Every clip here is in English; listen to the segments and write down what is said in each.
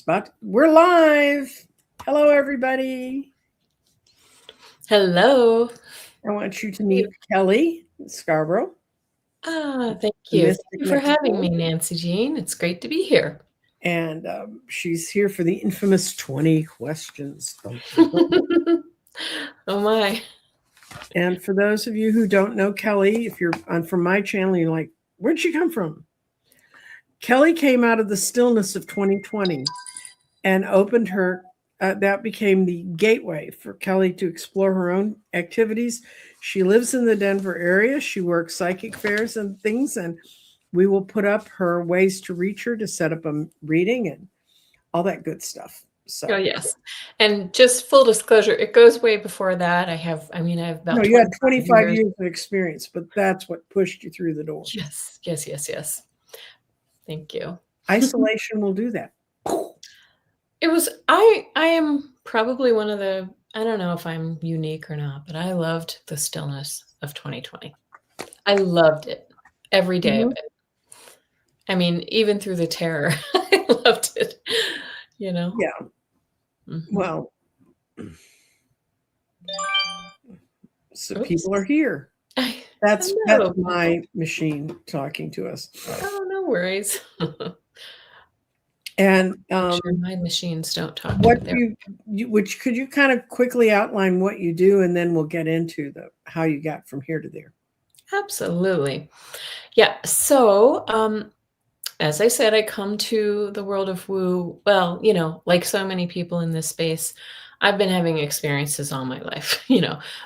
But we're live. Hello, everybody. Hello. I want you to meet Kelly Scarborough. Thank you. Thank you for having me, Nancy Jean. It's great to be here. And she's here for the infamous 20 questions. Oh, my. And for those of you who don't know Kelly, if you're on from my channel, you're like, where'd she come from? Kelly came out of the stillness of 2020 and opened her, that became the gateway for Kelly to explore her own activities. She lives in the Denver area. She works psychic fairs and things, and we will put up her ways to reach her, to set up a reading and all that good stuff. So. Oh, yes. And just full disclosure, it goes way before that. I have about you had 25 years of experience, but that's what pushed you through the door. Yes. Thank you. Isolation will do that. It was, I am probably one of the, I don't know if I'm unique or not, but I loved the stillness of 2020. I loved it every day of it. I mean, even through the terror, I loved it, you know? Yeah. Well, so people are here. That's my machine talking to us. Oh, no worries. And sure my machines don't talk. What which could you kind of quickly outline what you do, and then we'll get into how you got from here to there. Absolutely. Yeah. So, as I said, I come to the world of woo. Well, like so many people in this space, I've been having experiences all my life.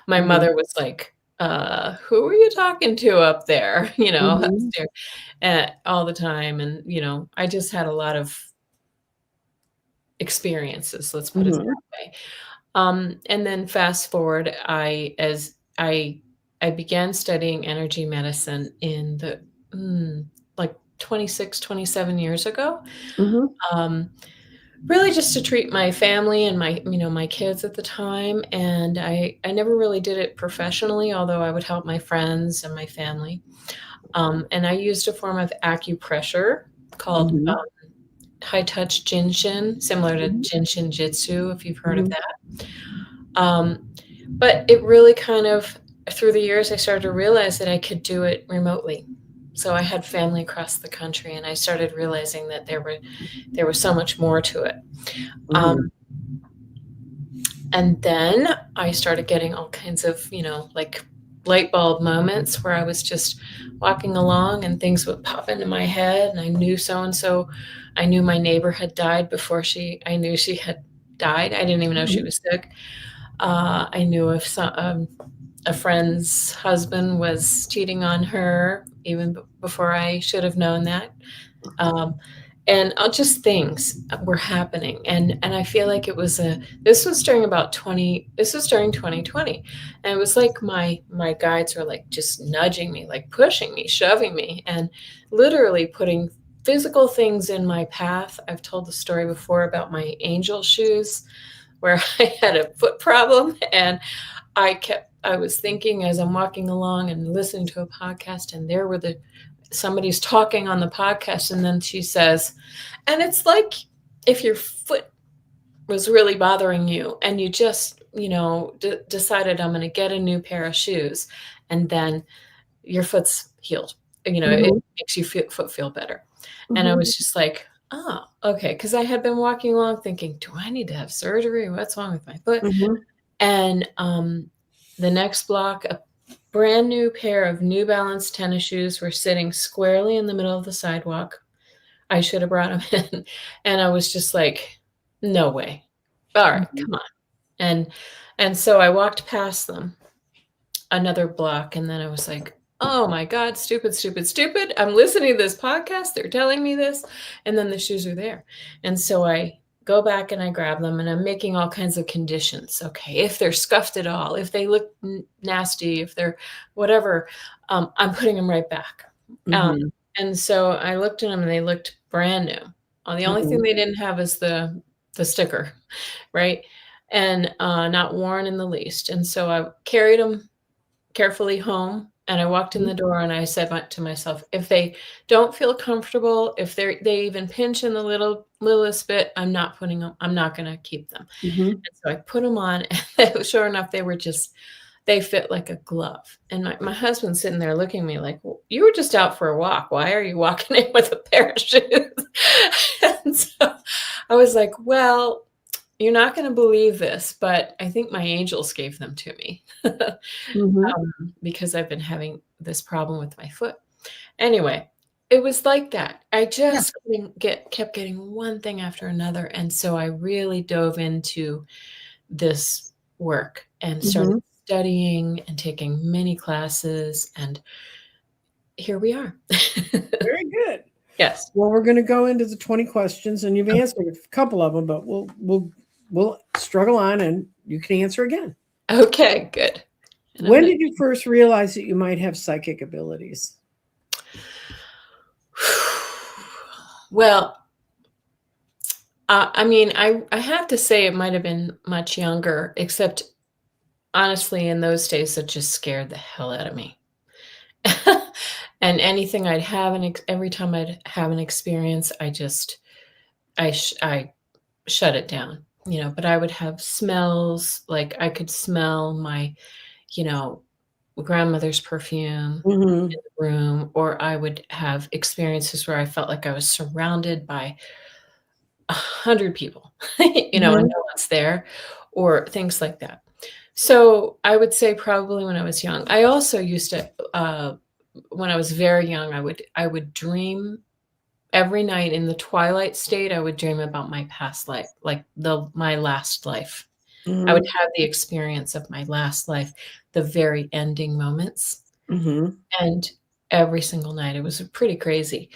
My mother was like, who are you talking to up there? Upstairs, all the time. And, I just had a lot of experiences, let's put it that way. And then fast forward, I began studying energy medicine in the, like 26, 27 years ago. Really just to treat my family and my kids at the time. And I never really did it professionally, although I would help my friends and my family. And I used a form of acupressure called High Touch Jin Shin, similar to Jin Shin Jitsu, if you've heard of that. But it really kind of, through the years, I started to realize that I could do it remotely. So I had family across the country, and I started realizing that there was so much more to it. And then I started getting all kinds of, like light bulb moments where I was just walking along and things would pop into my head, and I knew so-and-so. I knew my neighbor had died before I knew she had died. I didn't even know she was sick. I knew if a friend's husband was cheating on her even before I should have known that. And just things were happening. And I feel like this was during 2020. And it was like my guides were like just nudging me, like pushing me, shoving me, and literally putting physical things in my path. I've told the story before about my angel shoes, where I had a foot problem, and I was thinking as I'm walking along and listening to a podcast, and there were somebody's talking on the podcast, and then she says, and it's like if your foot was really bothering you and you just, decided I'm going to get a new pair of shoes, and then your foot's healed, it makes your foot feel better. And I was just like, oh, okay. Because I had been walking along thinking, do I need to have surgery? What's wrong with my foot? And the next block, a brand new pair of New Balance tennis shoes were sitting squarely in the middle of the sidewalk. I should have brought them in. And I was just like, no way. All right, come on. And so I walked past them another block, and then I was like, oh my God, stupid. I'm listening to this podcast. They're telling me this. And then the shoes are there. And so I go back and I grab them, and I'm making all kinds of conditions. Okay, if they're scuffed at all, if they look nasty, if they're whatever, I'm putting them right back. And so I looked at them, and they looked brand new. The only thing they didn't have is the sticker, right? And not worn in the least. And so I carried them carefully home, and I walked in the door, and I said to myself, if they don't feel comfortable, if they even pinch in the little littlest bit, I'm not putting them, I'm not going to keep them. Mm-hmm. And so I put them on, and sure enough, they fit like a glove. And my husband's sitting there looking at me like, well, you were just out for a walk. Why are you walking in with a pair of shoes? And so I was like, well, you're not going to believe this, but I think my angels gave them to me Mm-hmm. because I've been having this problem with my foot. Anyway, it was like that. I Yeah. just kept getting one thing after another. And so I really dove into this work and started Mm-hmm. studying and taking many classes. And here we are. Very good. Yes. Well, we're going to go into the 20 questions, and you've answered a couple of them, but we'll struggle on, and you can answer again. Okay, good. And When did you first realize that you might have psychic abilities? Well, I mean, I have to say it might have been much younger, except honestly, in those days, it just scared the hell out of me. And anything I'd have, every time I'd have an experience, I shut it down, but I would have smells, like I could smell my, you know, grandmother's perfume Mm-hmm. in the room, or I would have experiences where I felt like I was surrounded by 100 people, and no Mm-hmm. one's there, or things like that. So I would say probably when I was young. I also used to, when I was very young, I would dream every night in the twilight state. I would dream about my past life, like my last life. I would Mm-hmm. have the experience of my last life, the very ending moments, Mm-hmm. and every single night. It was pretty crazy.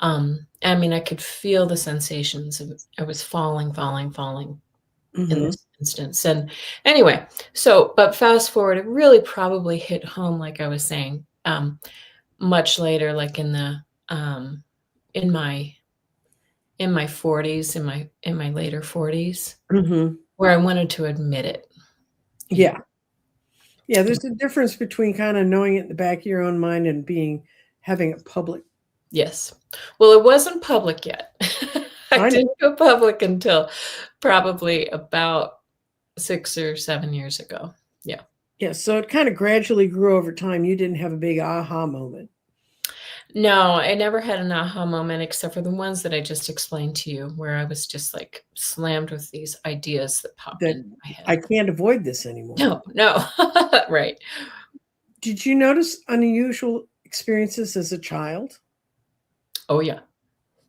I mean, I could feel the sensations of I was falling, falling, falling in Mm-hmm. this instance. And anyway, but fast forward, it really probably hit home, like I was saying, much later, like um, in my 40s, in my later 40s, Mm-hmm. where I wanted to admit it. Yeah. Yeah, there's a difference between kind of knowing it in the back of your own mind and having it public. Yes. Well, it wasn't public yet. I I know. didn't go public until probably about 6 or 7 years ago. Yeah. Yeah, so it kind of gradually grew over time. You didn't have a big aha moment. No, I never had an aha moment except for the ones that I just explained to you, where I was just like slammed with these ideas that popped That into my head. I can't avoid this anymore. No. Right. Did you notice unusual experiences as a child? Oh, yeah.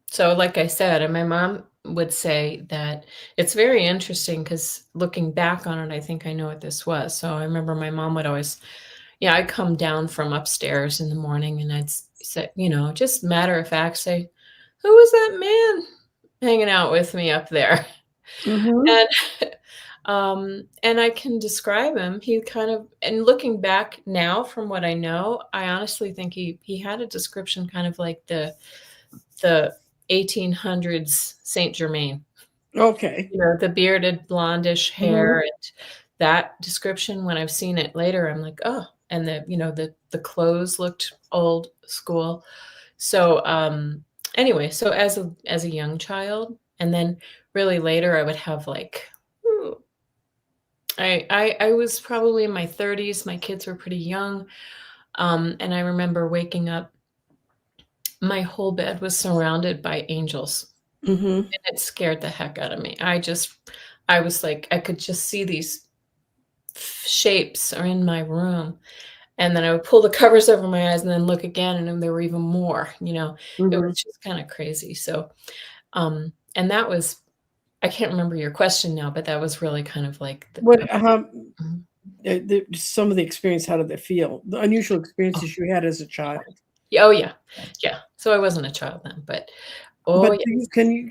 So, like I said, and my mom would say that it's very interesting because looking back on it, I think I know what this was. So I remember my mom would always, I'd come down from upstairs in the morning and I'd say, just matter of fact, say, who was that man hanging out with me up there? Mm-hmm. And and I can describe him. He kind of, and looking back now from what I know, I honestly think he had a description kind of like the 1800s Saint Germain. Okay. The bearded blondish Mm-hmm. hair, and that description. When I've seen it later, I'm like, oh, and the clothes looked old school. So anyway, so as a young child, and then really later, I would have like. I was probably in my 30s. My kids were pretty young. And I remember waking up, my whole bed was surrounded by angels. Mm-hmm. And it scared the heck out of me. I was like, I could just see these shapes are in my room. And then I would pull the covers over my eyes and then look again, and then there were even more, it Mm-hmm. was just kind of crazy. So, and that was, I can't remember your question now, but that was really kind of like What Mhm. some of the experience, how did they feel? The unusual experiences you had as a child. Oh yeah. Yeah. So I wasn't a child then, but oh But yeah.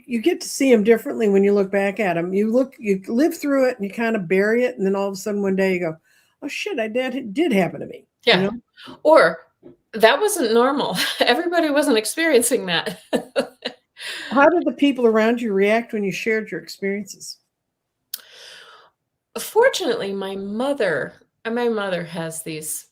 you get to see them differently when you look back at them. You live through it and you kind of bury it, and then all of a sudden one day you go, "Oh shit, that did happen to me." Yeah. Or that wasn't normal. Everybody wasn't experiencing that. How did the people around you react when you shared your experiences? Fortunately, my mother has these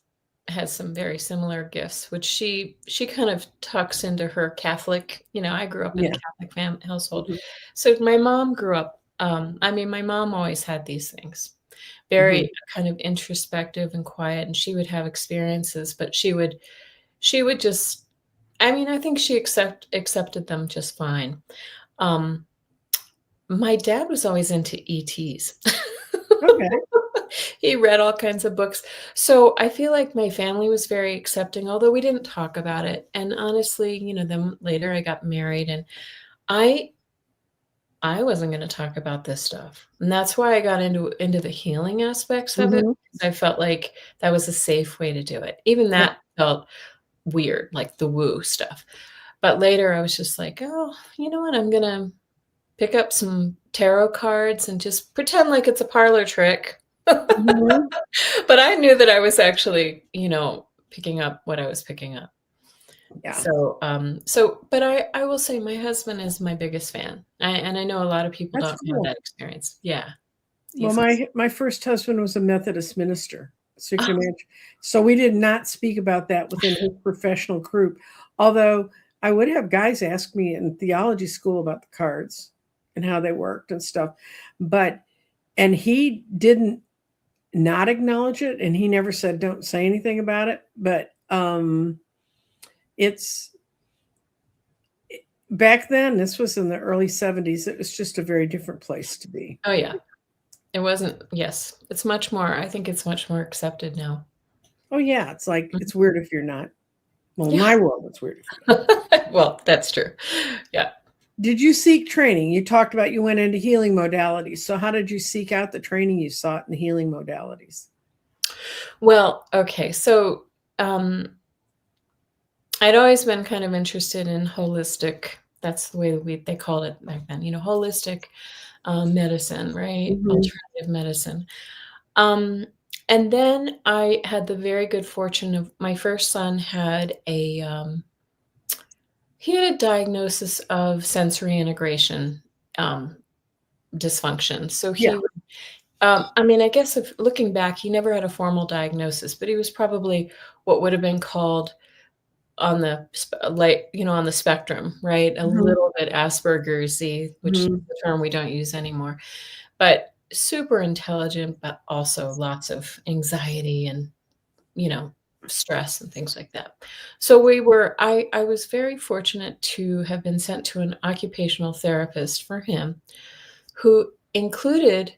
has some very similar gifts, which she kind of tucks into her Catholic. I grew up in a Yeah. Catholic household, Mhm. so my mom grew up. I mean, my mom always had these things, Mhm. very kind of introspective and quiet, and she would have experiences, but she would just. I mean, I think she accepted them just fine. Um, my dad was always into ETs. Okay. He read all kinds of books. So I feel like my family was very accepting, although we didn't talk about it. And honestly, then later I got married and I I wasn't going to talk about this stuff. And that's why I got into the healing aspects of it. Mhm. 'Cause I felt like that was a safe way to do it. Even Yeah. that felt weird, like the woo stuff. But later I was just like, "Oh, you know what? I'm going to pick up some tarot cards and just pretend like it's a parlor trick." Mhm. But I knew that I was actually, picking up what I was picking up. Yeah. But I will say my husband is my biggest fan. And I know a lot of people That's don't have cool. that experience. Yeah. Well, He's my first husband was a Methodist minister, so you can Oh, imagine. So we did not speak about that within his professional group. Although I would have guys ask me in theology school about the cards and how they worked and stuff. But and he didn't not acknowledge it, and he never said don't say anything about it. But it's back then, this was in the early 70s, it was just a very different place to be. oh, yeah. It wasn't yes. It's much more I think it's much more accepted now. Oh yeah, it's like Mhm. it's weird if you're not. Well, in Yeah. my world, it's weird if you're not. Well, that's true. Yeah. Did you seek training? You talked about you went into healing modalities. So how did you seek out the training you sought in healing modalities? Well, okay. So, um I'd always been kind of interested in holistic that's the way that they called it back then, holistic, medicine, right? Mhm. Alternative medicine. Um, and then I had the very good fortune of my first son he had a diagnosis of sensory integration, um, dysfunction. So Yeah. I mean, I guess if looking back, he never had a formal diagnosis, but he was probably what would have been called on the on the spectrum, right? A Mhm. little bit Asperger's-y, which is Mhm. a term we don't use anymore, but super intelligent, but also lots of anxiety and, you know, stress and things like that. So I was very fortunate to have been sent to an occupational therapist for him who included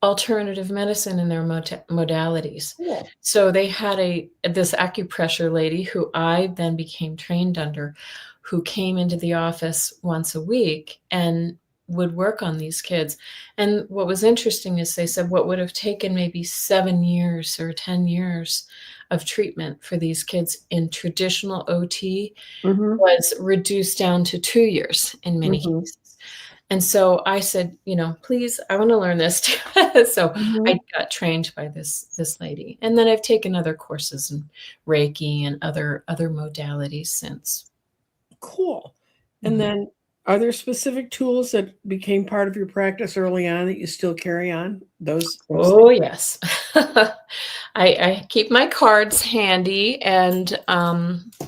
alternative medicine in their modalities. Cool. So they had this acupressure lady who I then became trained under, who came into the office once a week and would work on these kids. And what was interesting is they said what would have taken maybe 7 years or 10 years of treatment for these kids in traditional OT Mhm. was reduced down to 2 years in many Mhm. cases. And so I said, "Please, I wanna learn this too." So I Mhm. got trained by this lady, and then I've taken other courses in Reiki and other modalities since. Cool. And Mhm. then are there specific tools that became part of your practice early on that you still carry on? Those Oh, things? yes. I keep my cards handy and,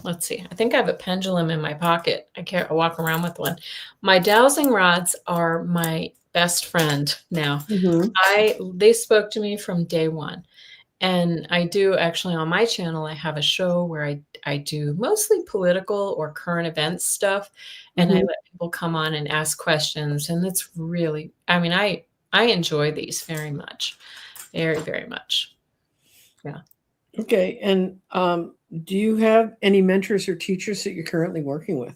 let's see, I think I have a pendulum in my pocket. I walk around with one. My dowsing rods are my best friend now. Mhm. They spoke to me from day one. And I do actually on my channel, I have a show where I do mostly political or current events stuff, and I Mhm. let people come on and ask questions, and it's really I mean, I enjoy these very much. Very, very much. Yeah. Okay. And do you have any mentors or teachers that you're currently working with?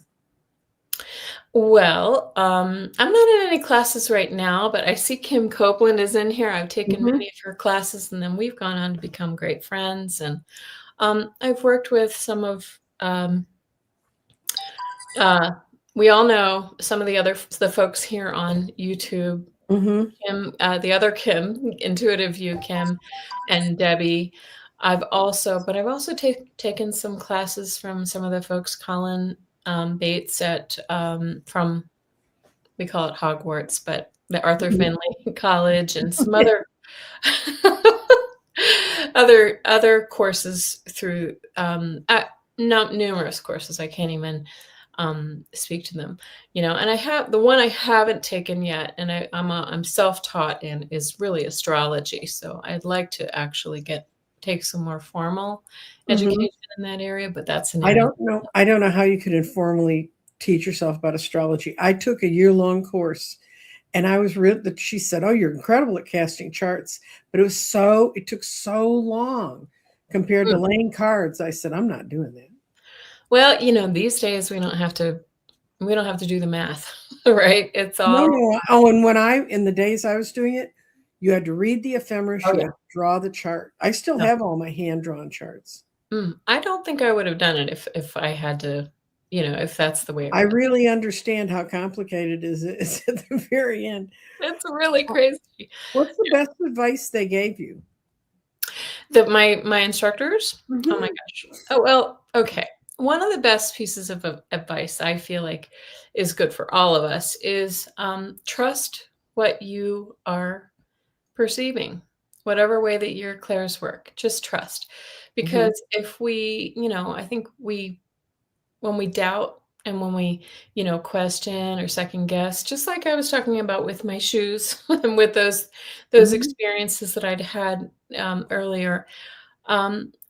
Well, I'm not in any classes right now, but I see Kim Copeland is in here. I've taken Mhm. many of her classes, and then we've gone on to become great friends, and, I've worked with some of, Uh, we all know some of the folks here on YouTube, Mhm. the other Kim, Intuitive View Kim, and Debbie. I've also taken some classes from some of the folks, Colin Bates from we call it Hogwarts, but the Arthur Mhm. Finley College and some Okay. other other courses through not numerous courses. I can't even speak to them, and I have the one I haven't taken yet, and I'm self-taught in is really astrology. So I'd like to actually take some more formal Mhm. education in that area, but that's an I area. don't know. I don't know how you could informally teach yourself about astrology. I took a year-long course, and I was real that she said, "Oh, you're incredible at casting charts," but it took so long compared to Hmm. laying cards. I said, "I'm not doing that." Well, these days we don't have to do the math, right? It's No, all. no. Oh, and in the days I was doing it, you had to read the ephemeris, Oh you yeah. had to draw the chart. I still No. have all my hand-drawn charts. I don't think I would have done it if I had to, if that's the way it I was. really understand how complicated it is at the very end. It's really Uh, crazy. What's the best advice they gave you? My instructors? Oh my Mhm, gosh. Oh, well, okay. One of the best pieces of advice I feel like is good for all of us is trust what you are perceiving, whatever way that your clairs work. Just trust, mhm, because if I think when we doubt and when we question or second guess, just like I was talking about with my shoes and with those mhm, experiences that I'd had earlier,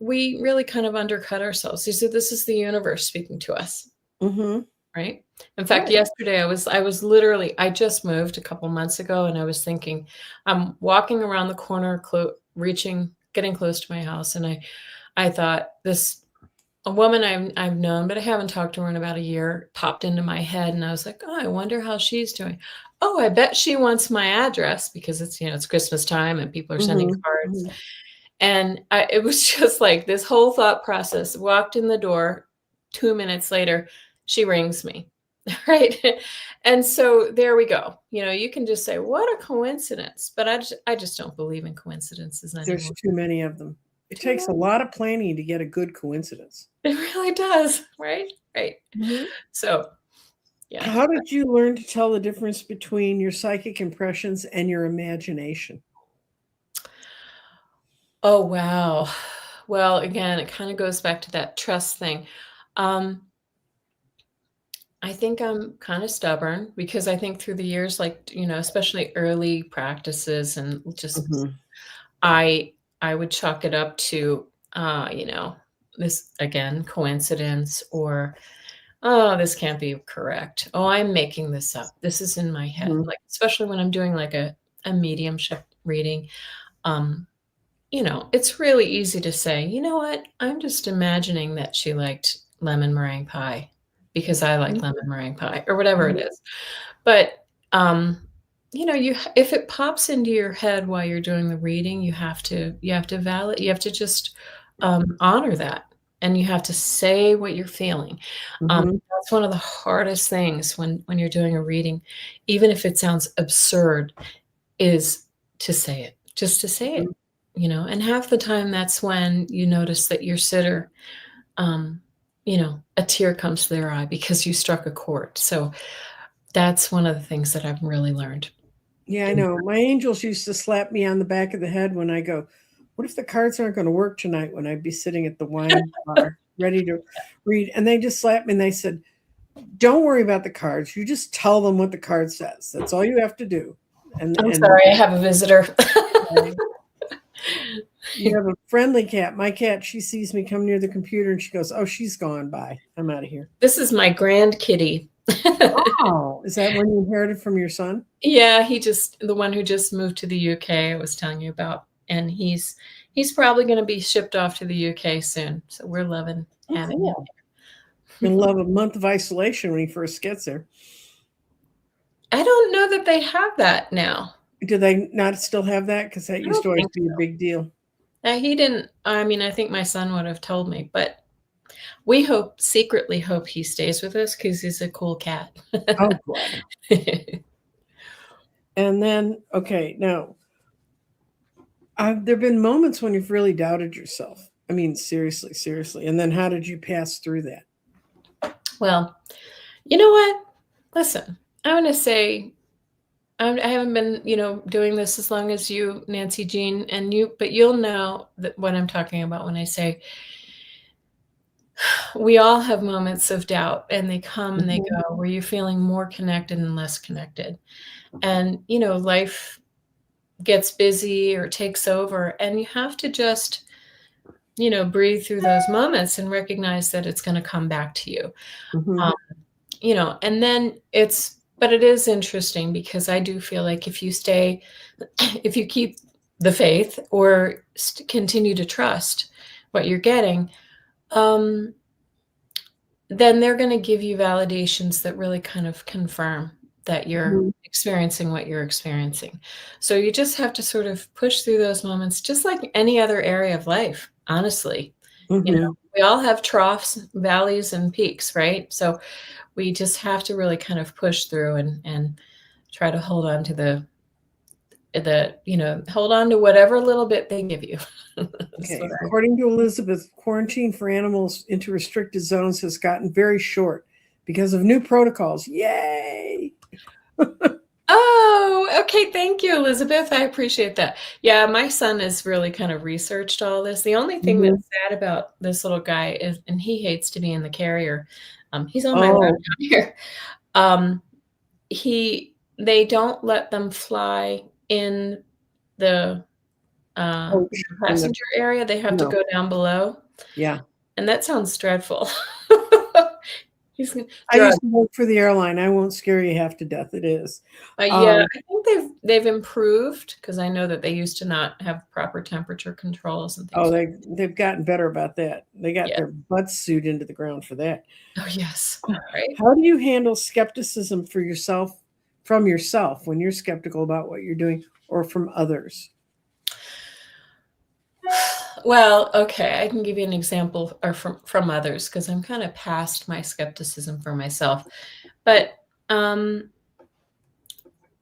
we really kind of undercut ourselves. This is the universe speaking to us, mhm. right? In fact, Right. yesterday I was literally I just moved a couple months ago, and I was thinking, I'm walking around the corner, getting close to my house, and I thought this a woman I've known, but I haven't talked to her in about a year, popped into my head, and I was like, oh, I wonder how she's doing. Oh, I bet she wants my address because it's Christmas time and people are sending Mhm, cards. mhm. And it was just like this whole thought process. Walked in the door, 2 minutes later, she rings me, right? And so there we go. You can just say, "What a coincidence!" But I just don't believe in coincidences There's anymore. too many of them. It Too takes a many. lot of planning to get a good coincidence. It really does, right? Right. Mhm. So yeah. How did you learn to tell the difference between your psychic impressions and your imagination? Oh wow. Well, again, it kind of goes back to that trust thing. Um, I think I'm kind of stubborn because I think through the years, like, especially early practices and just Mhm, I would chalk it up to this again, coincidence or oh, this can't be correct. Oh, I'm making this up. This is in my head. mhm, Like, especially when I'm doing like a mediumship reading. Um, it's really easy to say, you know what? I'm just imagining that she liked lemon meringue pie because I like mhm, lemon meringue pie or whatever it mhm, is. But if it pops into your head while you're doing the reading, you have to just honor that, and you have to say what you're feeling. mhm, That's one of the hardest things when you're doing a reading, even if it sounds absurd, is to say it, just to say mhm. it. And half the time that's when you notice that your sitter, a tear comes to their eye because you struck a chord. So that's one of the things that I've really learned. Yeah, I know. My angels used to slap me on the back of the head when I go, "What if the cards aren't gonna work tonight?" When I'd be sitting at the wine bar ready to read, and they just slapped me and they said, "Don't worry about the cards. You just tell them what the card says. That's all you have to do." I'm And sorry, I have a visitor. you have a friendly cat. My cat, she sees me come near the computer and she goes, "Oh, she's gone. Bye. I'm out of here." This is my grand kitty. Oh, is that one you inherited from your son? Yeah, the one who just moved to the UK I was telling you about, and he's probably gonna be shipped off to the UK soon, so we're loving Oh, having him cool. here. Gonna love a month of isolation when he first gets there. I don't know that they have that now. Do they not still have that? Because that I used don't to always think be a so. big deal. He didn't I mean, I think my son would have told me, but we secretly hope he stays with us because he's a cool cat. Oh, good. And then, okay, now, there've been moments when you've really doubted yourself. I mean, seriously, seriously. And then how did you pass through that? Well, you know what? Listen, I'm gonna say I haven't been, doing this as long as you, Nancy Jean, but you'll know that what I'm talking about when I say we all have moments of doubt, and they come and they Mhm. go, where you're feeling more connected and less connected. And, life gets busy or takes over, and you have to just, breathe through those moments and recognize that it's going to come back to you. Mhm. Um, and then but it is interesting, because I do feel like if you keep the faith, or continue to trust what you're getting, um, then they're going to give you validations that really kind of confirm that you're Mhm. experiencing what you're experiencing. So you just have to sort of push through those moments, just like any other area of life, honestly. Mhm. We all have troughs, valleys, and peaks, right? So we just have to really kind of push through, and try to hold on to hold on to whatever little bit they give you. That's Okay. what According to Elizabeth, quarantine for animals into restricted zones has gotten very short because of new protocols. Yay! Oh, okay. Thank you, Elizabeth. I appreciate that. Yeah, my son has really kind of researched all this. The only thing Mhm. that's sad about this little guy is, and he hates to be in the carrier. He's on my lap Oh, down here. Um, they don't let them fly in the coach in the passenger area. They have to no. go down below, Yeah. and that sounds dreadful. He's I drug. used to work for the airline. I won't scare you half to death. It is. Yeah, Um, I think they've improved, because I know that they used to not have proper temperature controls and oh, things like they've gotten better about that. They got yeah. their butts sewed into the ground for that. Oh, yes. Right. How do you handle skepticism from yourself when you're skeptical about what you're doing or from others? Well, okay, I can give you an example, or from others, because I'm kind of past my skepticism for myself. But all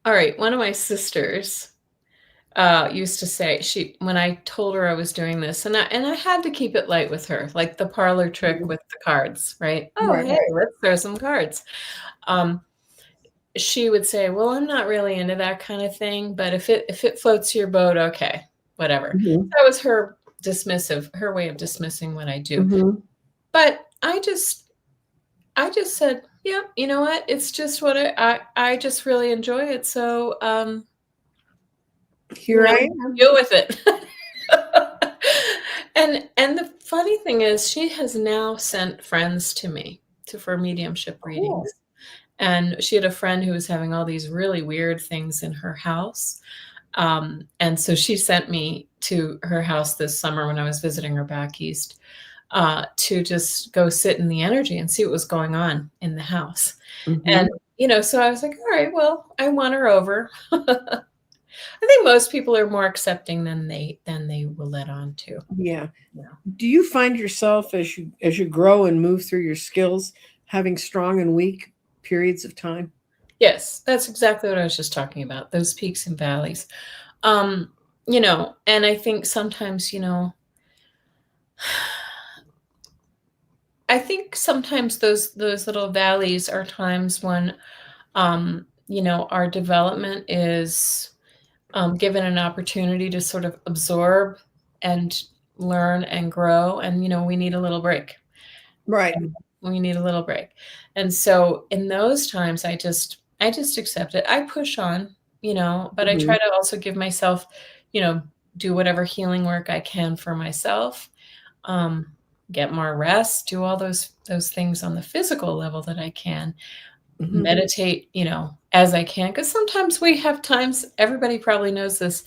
right, one of my sisters used to say, when I told her I was doing this, and I had to keep it light with her, like the parlor trick Mhm. with the cards, right? Oh, Right. hey, let's throw some cards. Um, she would say, "Well, I'm not really into that kind of thing, but if it floats your boat, okay, whatever." Mhm. That was her way of dismissing what I do. Mhm. But I just said, "Yeah, you know what? It's just what I just really enjoy it. So, Here I am. deal with it." And the funny thing is, she has now sent friends to me for mediumship Cool. readings. And she had a friend who was having all these really weird things in her house. And so she sent me to her house this summer when I was visiting her back east, to just go sit in the energy and see what was going on in the house. And, Mhm. so I was like, all right, well, I want her over. I think most people are more accepting than they will let on to. Yeah. You know. Do you find yourself as you grow and move through your skills having strong and weak periods of time? Yes, that's exactly what I was just talking about, those peaks and valleys. And I think sometimes, those little valleys are times when, our development is, given an opportunity to sort of absorb and learn and grow, and we need a little break. Right. And we need a little break. And so in those times, I just accept it. I push on, but I try Mhm. to also give myself, you know, do whatever healing work I can for myself, um, get more rest, do all those things on the physical level that I can, Mhm. meditate, as I can. Because sometimes we have times, everybody probably knows this,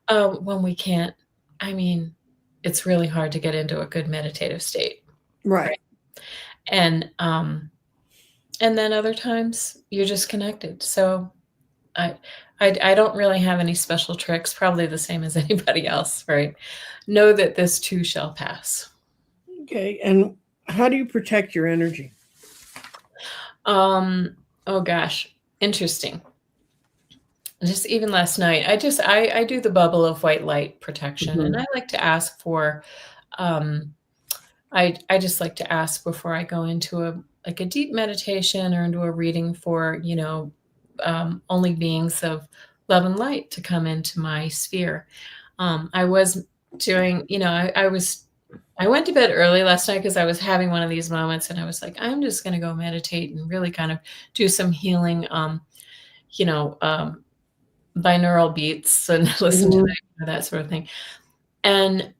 when we can't. I mean, it's really hard to get into a good meditative state, right? Right. And then other times you're just connected. So I, I don't really have any special tricks, probably the same as anybody else, right? Know that this too shall pass. Okay. And how do you protect your energy? Um, oh gosh, interesting. Just even last night, I do the bubble of white light protection, and Mhm. I like to ask for, um, I just like to ask before I go into a deep meditation or into a reading for, only beings of love and light to come into my sphere. I was doing, I went to bed early last night because I was having one of these moments, and I was like, I'm just going to go meditate and really kind of do some healing, you know, binaural beats and listen to that sort of thing. And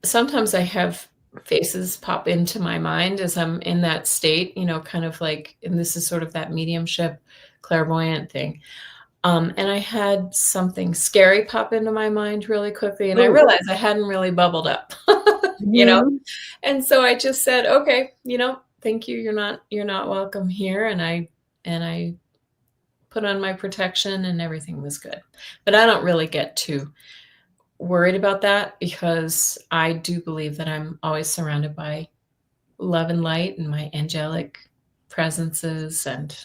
sometimes I have faces pop into my mind as I'm in that state, kind of like, and this is sort of that mediumship clairvoyant thing. And I had something scary pop into my mind really quickly, and I realized I hadn't really bubbled up, And so I just said, okay, thank you. You're not welcome here. And I put on my protection, and everything was good. But I don't really get too worried about that, because I do believe that I'm always surrounded by love and light and my angelic presences and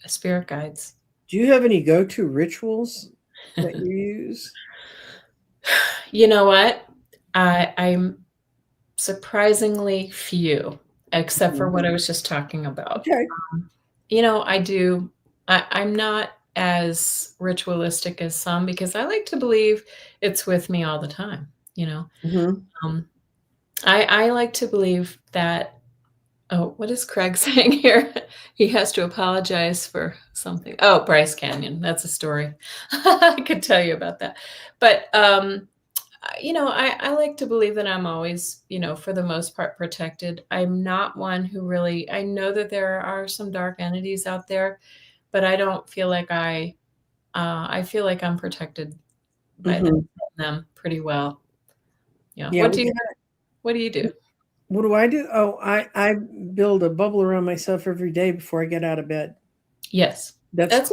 spirit guides. Do you have any go-to rituals that you use? You know what? I'm surprisingly few, except for what I was just talking about. Okay. I'm not as ritualistic as some, because I like to believe it's with me all the time. I like to believe that. Oh, what is Craig saying here? He has to apologize for something. Oh, Bryce Canyon. That's a story. I could tell you about that. But, I like to believe that I'm always, for the most part, protected. I'm not one who really, I know that there are some dark entities out there, but I don't feel like I feel like I'm protected by them pretty well. Yeah. What do you do? What do I do? Oh, I build a bubble around myself every day before I get out of bed. Yes. That's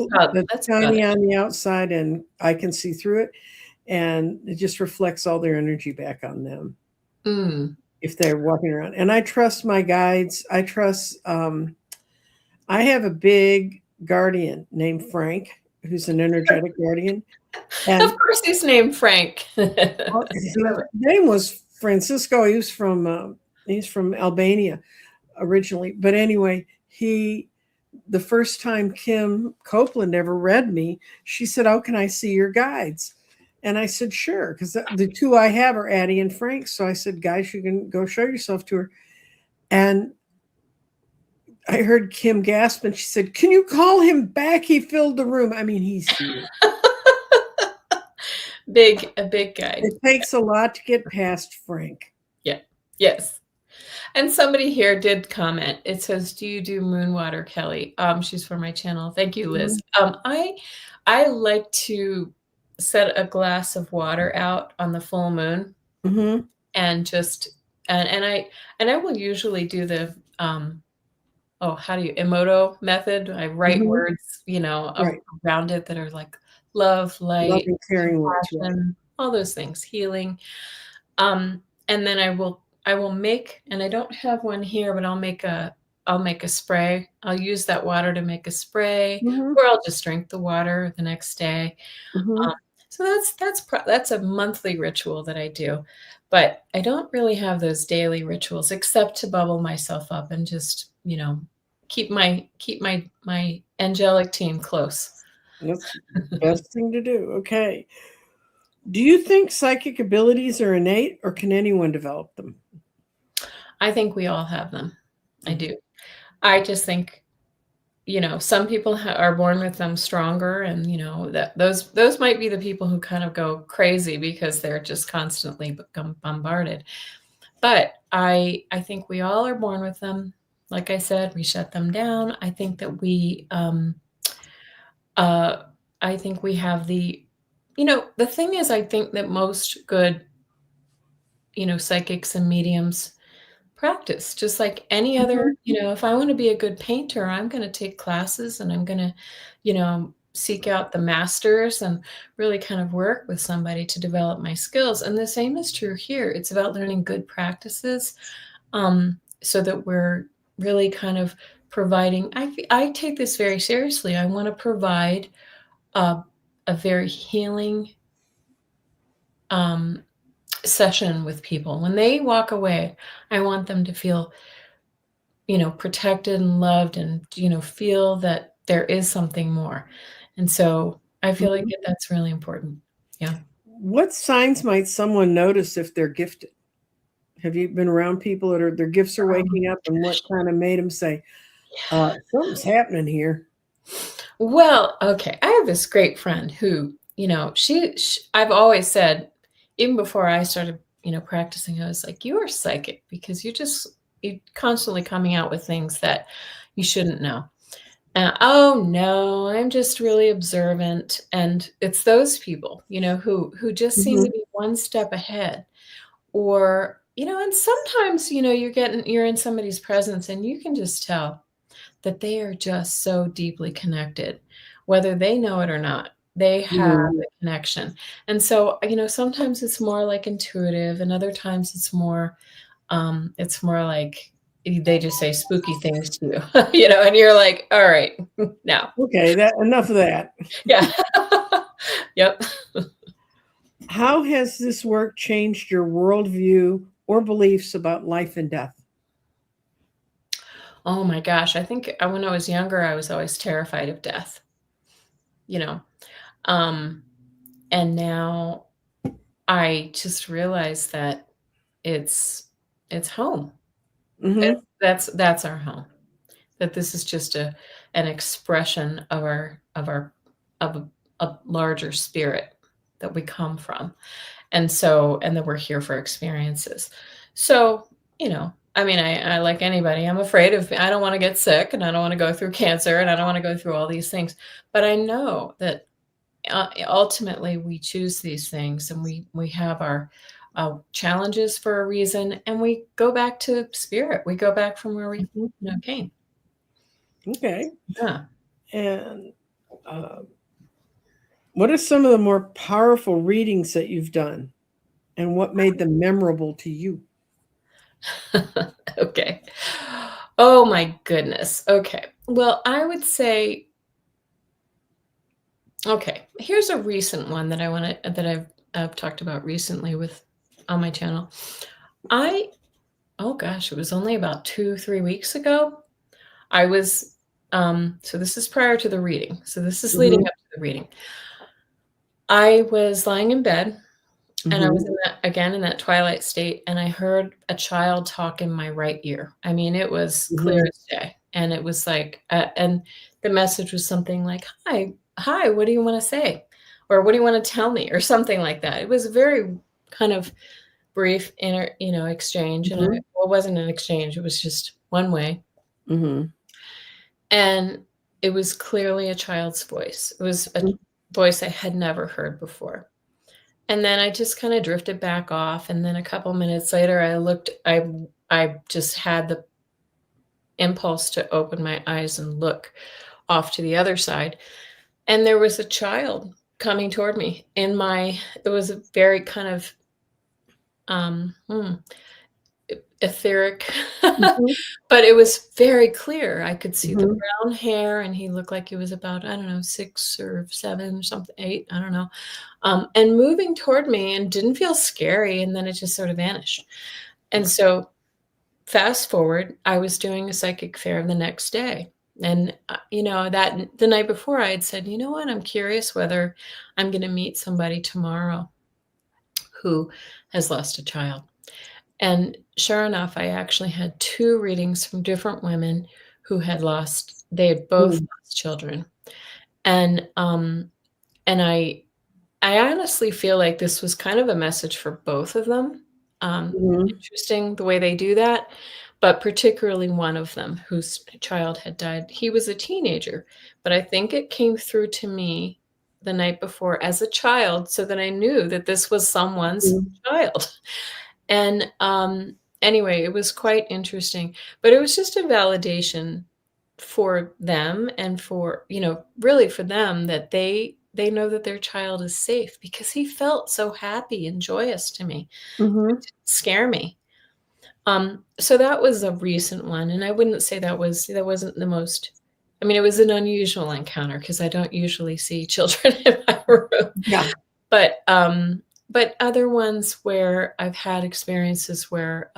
tiny on the outside, and I can see through it, and it just reflects all their energy back on them. If they're walking around. And I trust my guides. I have a big guardian named Frank, who's an energetic guardian. And of course he's named Frank. His name was Francisco. He's from Albania originally. But anyway, the first time Kim Copeland ever read me, she said, "Oh, can I see your guides?" And I said, "Sure," because the two I have are Addie and Frank. So I said, "Guys, you can go show yourself to her." And I heard Kim gasp, and she said, "Can you call him back? He filled the room." I mean, he's huge. A big guy. It takes a lot to get past Frank. Yeah. Yes. And somebody here did comment. It says, "Do you do moon water, Kelly?" She's from my channel. Thank you, Liz. I like to set a glass of water out on the full moon, and I will usually do the emoto method. I write words, around it that are like love, light, compassion, all those things, healing. And then I will make, and I don't have one here, but I'll make a spray. I'll use that water to make a spray, or I'll just drink the water the next day. So that's a monthly ritual that I do, but I don't really have those daily rituals, except to bubble myself up and just, keep my angelic team close. That's the best thing to do. Okay. Do you think psychic abilities are innate, or can anyone develop them? I think we all have them. I do. I just think, some people are born with them stronger, and that those might be the people who kind of go crazy because they're just constantly bombarded. But I think we all are born with them. Like I said, we shut them down. I think that we have the thing is, I think that most good psychics and mediums practice just like any other. If I want to be a good painter, I'm going to take classes, and I'm going to seek out the masters and really kind of work with somebody to develop my skills. And the same is true here. It's about learning good practices, so that we're really kind of providing. I take this very seriously. I want to provide a very healing session with people. When they walk away, I want them to feel, protected and loved, and, feel that there is something more. And so I feel like that's really important. Yeah. What signs might someone notice if they're gifted? Have you been around people that their gifts are waking up, and what kind of made them say, something's happening here? Well, okay. I have this great friend who, she I've always said, even before I started, practicing, I was like, you are psychic because you're constantly coming out with things that you shouldn't know. Oh no, I'm just really observant. And it's those people, who just seem Mhm. to be one step ahead. Or, and sometimes, you're in somebody's presence and you can just tell that they are just so deeply connected, whether they know it or not. They have Mhm. a connection. And so, sometimes it's more like intuitive, and other times it's more like they just say spooky things to you, and you're like, all right, now. Okay, that enough of that. Yeah. Yep. How has this work changed your worldview or beliefs about life and death? Oh my gosh. I think when I was younger, I was always terrified of death, you know. Um, and now I just realized that it's home. Mhm. That's our home. That this is just an expression of a larger spirit that we come from. And that we're here for experiences. So, I mean, I like anybody, I don't want to get sick, and I don't want to go through cancer, and I don't want to go through all these things. But I know that ultimately we choose these things, and we have our challenges for a reason, and we go back to spirit. We go back from where we Mhm. came. Okay. Yeah. And uh, what are some of the more powerful readings that you've done, and what made them memorable to you? Okay. Oh my goodness. Okay. Well, I would say, okay, here's a recent one that I've talked about recently with on my channel. I Oh gosh, it was only about 2, 3 weeks ago. I was so this is prior to the reading. So this is leading Mhm. up to the reading. I was lying in bed, and I was Mhm. in that twilight state, and I heard a child talk in my right ear. I mean, it was clear Mhm. as day, and it was like, and the message was something like, hi, what do you want to say? Or what do you want to tell me? Or something like that. It was a very kind of brief exchange. And Mhm. well, it wasn't an exchange. It was just one way. Mhm. And it was clearly a child's voice. It was a voice I had never heard before. And then I just kind of drifted back off. And then a couple minutes later, I just had the impulse to open my eyes and look off to the other side. And there was a child coming toward me it was a very kind of, um, hmm, etheric, Mhm. but it was very clear. I could see the Mhm. brown hair, and he looked like he was about, I don't know, 6 or 7 or something, 8, I don't know, and moving toward me, and didn't feel scary, and then it just sort of vanished. And so fast forward, I was doing a psychic fair the next day, and, that the night before, I had said, "You know what? I'm curious whether I'm gonna meet somebody tomorrow who has lost a child." And sure enough, I actually had 2 readings from different women who they had both Mhm. lost children. And, I honestly feel like this was kind of a message for both of them. Mhm. Interesting the way they do that, but particularly one of them whose child had died. He was a teenager, but I think it came through to me the night before as a child, so that I knew that this was someone's Mhm. child. And, anyway, it was quite interesting, but it was just a validation for them, and for, really for them, that they know that their child is safe, because he felt so happy and joyous to me. It Mhm. didn't scare me. So that was a recent one, and I wouldn't say that wasn't the most. I mean, it was an unusual encounter because I don't usually see children in my room. Yeah. But, other ones where I've had experiences where,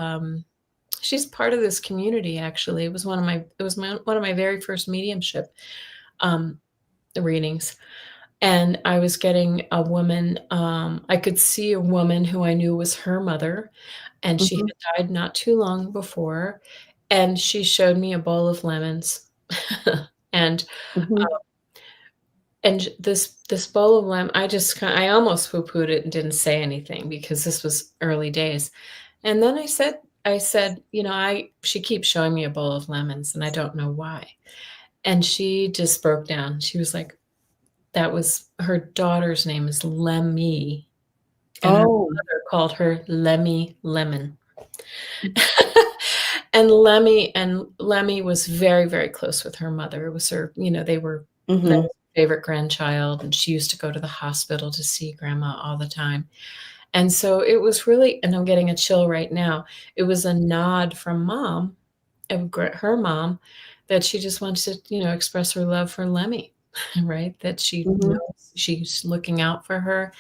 she's part of this community, actually. It was one of my very first mediumship, the readings. And I was getting a woman, I could see a woman who I knew was her mother, and she Mhm. had died not too long before, and she showed me a bowl of lemons. And Mhm. this bowl of lemon, I almost poo-pooed it and didn't say anything because this was early days. And then I said, she keeps showing me a bowl of lemons, and I don't know why. And she just broke down. She was like, that was her daughter's name is Lemmy, and her Oh. mother called her Lemmy Lemon. And Lemmy was very, very close with her mother. It was her, that Mhm. was her favorite grandchild, and she used to go to the hospital to see grandma all the time. And so it was really, and I'm getting a chill right now. It was a nod from mom, her mom, that she just wanted to, express her love for Lemmy, right? That she Mhm. knows she's looking out for her.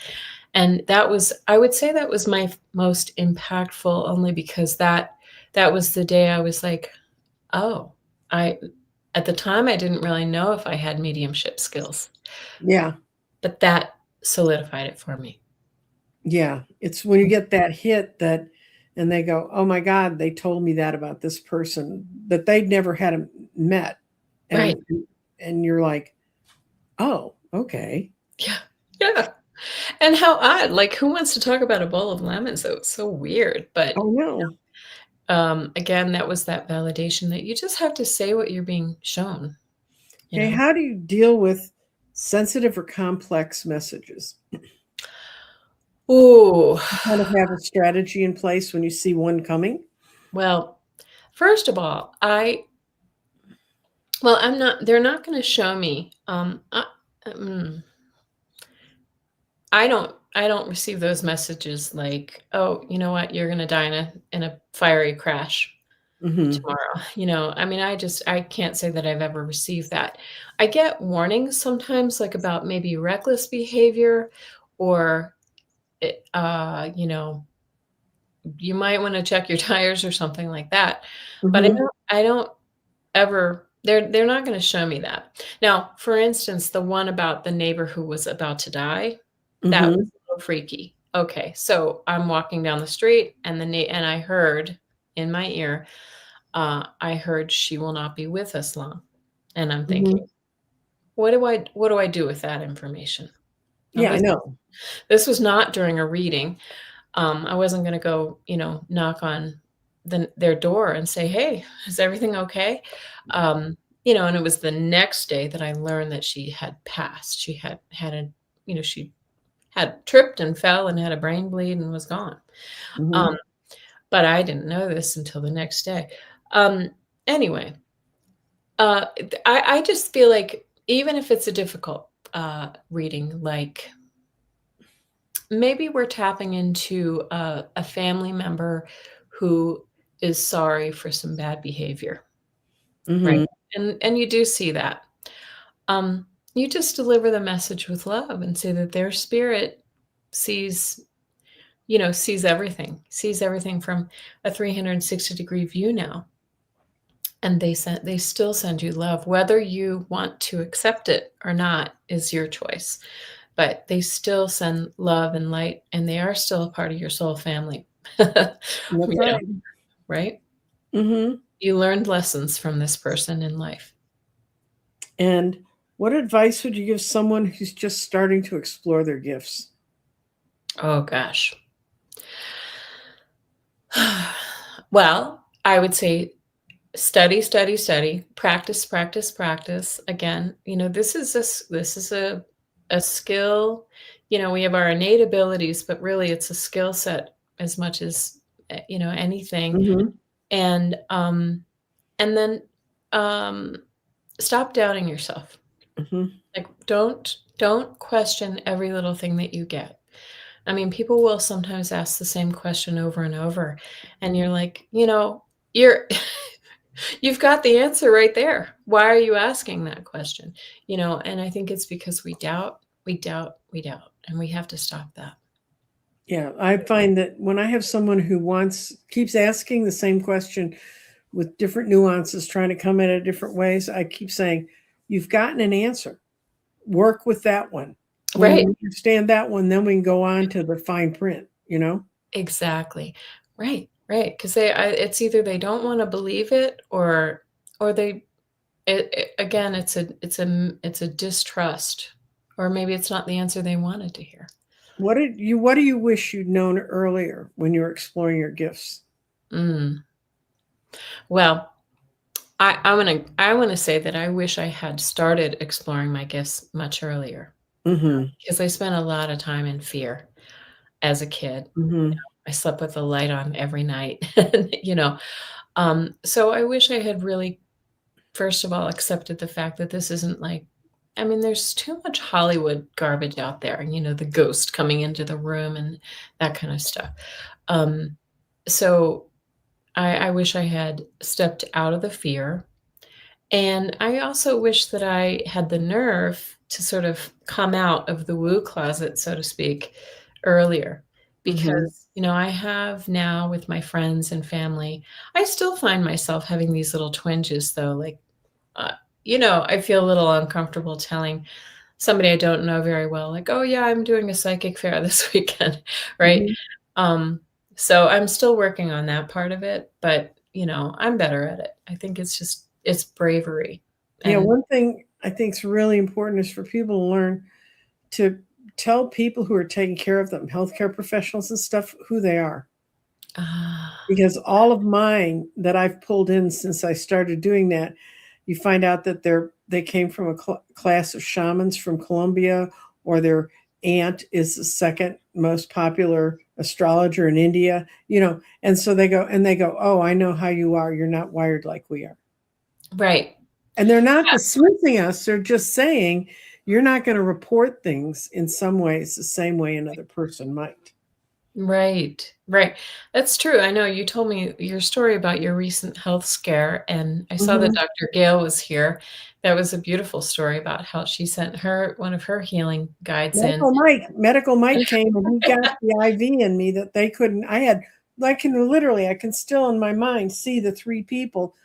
And I would say that was my most impactful, only because that was the day I was like, oh, I at the time, I didn't really know if I had mediumship skills, Yeah. but that solidified it for me. Yeah. It's when you get that hit that and they go, "Oh my god, they told me that about this person that they'd never had met." Right. And and you're like, "Oh, okay." Yeah. Yeah. And how odd, like, who wants to talk about a bowl of lemons? That was so weird, but, Oh, no. again, that was that validation that you just have to say what you're being shown, you Okay, know? how do you deal with sensitive or complex messages? Ooh. You kind of have a strategy in place when you see one coming? Well, first of all, I'm not they're not gonna show me, mm, I don't receive those messages like, "Oh, you know what? You're gonna die in a fiery crash Mhm. tomorrow." I mean, I can't say that I've ever received that. I get warnings sometimes, like, about maybe reckless behavior, or, it you might wanna check your tires or something like that, but I Mhm. don't I don't ever they're not gonna show me that. Now, for instance, the one about the neighbor who was about to die, that was Mhm. a little freaky. Okay, so I'm walking down the street, and I heard in my ear, I heard, "She will not be with us long." And I'm thinking, Mhm. what do I do with that information? Now Yeah, I know. this was not during a reading. I wasn't gonna go, knock on their door and say, "Hey, is everything okay?" And it was the next day that I learned that she had passed. She had tripped and fell and had a brain bleed and was gone. Um, Mhm. but I didn't know this until the next day. Um, anyway, I just feel like even if it's a difficult reading, like maybe we're tapping into a family member who is sorry for some bad behavior, right? Mhm. And you do see that. You just deliver the message with love and say that their spirit sees, sees everything from a 360-degree view now. And they still send you love. Whether you want to accept it or not is your choice. But they still send love and light, and they are still a part of your soul family. That's You know, right. right? Mhm. You learned lessons from this person in life. And what advice would you give someone who's just starting to explore their gifts? Oh gosh. Well, I would say study, study, study, practice, practice, practice. Again, this is a skill. We have our innate abilities, but really it's a skill set as much as anything. Mhm. And then um, stop doubting yourself. Mhm. Like, don't question every little thing that you get. I mean, people will sometimes ask the same question over and over, and you're like, you're you've got the answer right there. Why are you asking that question? And I think it's because we doubt, we doubt, we doubt, and we have to stop that. Yeah, I find that when I have someone who keeps asking the same question with different nuances, trying to come at it different ways, I keep saying, you've gotten an answer. Work with that one. When Right. you understand that one, then we can go on to the fine print, you know? Exactly. Right. Right. Because it's either they don't want to believe it, or they, again, it's a distrust, or maybe it's not the answer they wanted to hear. What do you wish you'd known earlier when you were exploring your gifts? Mm. Well, I want to say that I wish I had started exploring my gifts much earlier, Mm-hmm. because I spent a lot of time in fear as a kid. Mm-hmm. I slept with the light on every night, you know. So I wish I had really, first of all, accepted the fact that this isn't like, I mean, there's too much Hollywood garbage out there, and the ghost coming into the room and that kind of stuff. Um, so I wish I had stepped out of the fear. And I also wish that I had the nerve to sort of come out of the woo closet, so to speak, earlier. Mm-hmm. Because, I have now, with my friends and family, I still find myself having these little twinges, though. Like, uh, I feel a little uncomfortable telling somebody I don't know very well, like, oh, yeah, I'm doing a psychic fair this weekend, right? Mm-hmm. Um, so I'm still working on that part of it, but, I'm better at it. I think it's bravery. Yeah, And one thing I think is really important is for people to learn to tell people who are taking care of them, healthcare professionals and stuff, who they are. ah, Because all of mine that I've pulled in since I started doing that, you find out that they came from a class of shamans from Colombia, or their aunt is the second most popular astrologer in India, and so they go, oh, I know how you are. You're not wired like we are. right. And they're not dismissing us. They're just saying you're not going to report things in some ways the same way another person might. Right, right. That's true. I know you told me your story about your recent health scare, and I saw that Mhm. Dr. Gail was here. That was a beautiful story about how she sent one of her healing guides in. Medical Mike came and he got the IV in me that they couldn't. I can still in my mind see the three people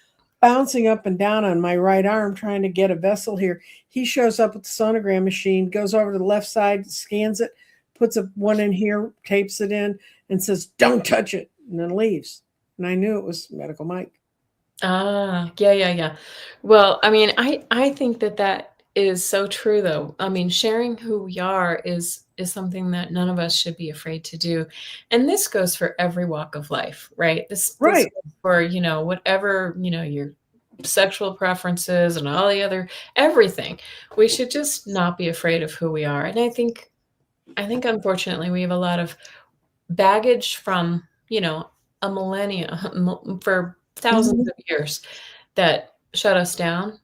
bouncing up and down on my right arm trying to get a vessel here. He shows up with the sonogram machine, goes over to the left side, scans it, puts one in here, tapes it in, and says, "Don't touch it," and then leaves. And I knew it was Medical Mike. Ah, yeah, yeah, yeah. Well, I mean, I think that is so true, though. I mean, sharing who we are is something that none of us should be afraid to do, and this goes for every walk of life, right? This Right. goes for, whatever, your sexual preferences and all the other everything. We should just not be afraid of who we are. And I think unfortunately we have a lot of baggage from, a millennia, for thousands Hmm. of years, that shut us down.